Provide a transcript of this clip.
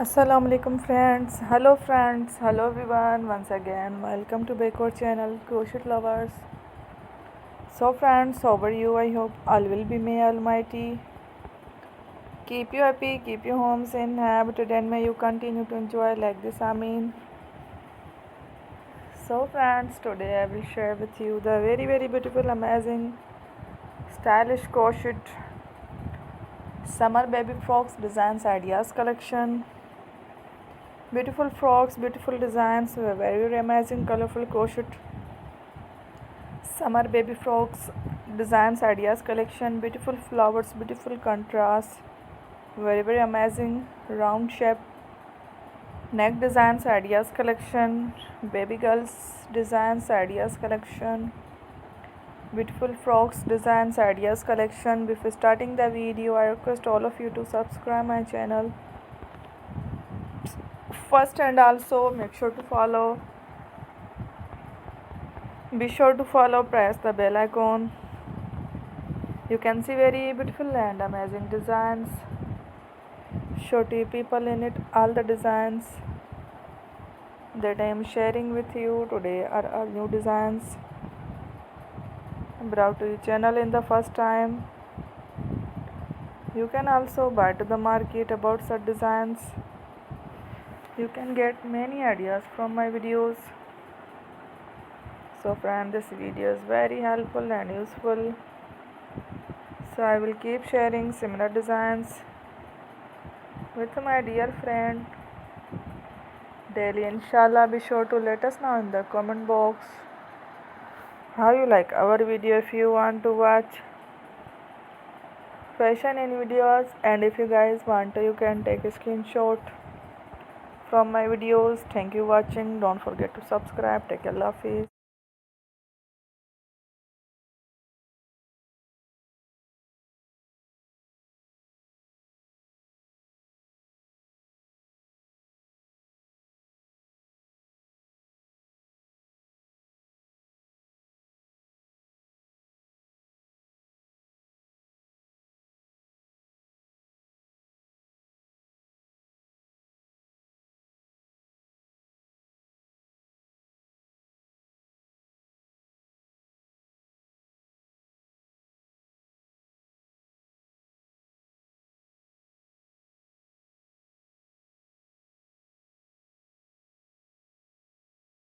Assalamu alaikum friends. Hello everyone. Once again, welcome to Baker channel, Crochet lovers. So friends, how are you? I hope all will be may Almighty keep you happy, keep you homes in habited, and may you continue to enjoy like this. Amin. So friends, today I will share with you the very beautiful, amazing, stylish crochet summer baby frocks designs ideas collection. Beautiful frocks, beautiful designs, very amazing, colorful crochet summer baby frocks designs ideas collection. Beautiful flowers, beautiful contrast, very amazing round shape neck designs ideas collection. Baby girls designs ideas collection. Beautiful frocks designs ideas collection. Before starting the video, I request all of you to subscribe my channel first, and also be sure to follow, press the bell icon. You can see very beautiful and amazing designs, shorty people in it. All the designs that I am sharing with you today are all new designs brought to your channel in the first time. You can also buy to the market about such designs. You can get many ideas from my videos. So friend, this video is very helpful and useful. So I will keep sharing similar designs with my dear friend daily, inshallah. Be sure to let us know in the comment box how you like our video. If you want to watch fashion in videos, and if you guys want to, you can take a screenshot from my videos. Thank you watching. Don't forget to subscribe. Take care. Love.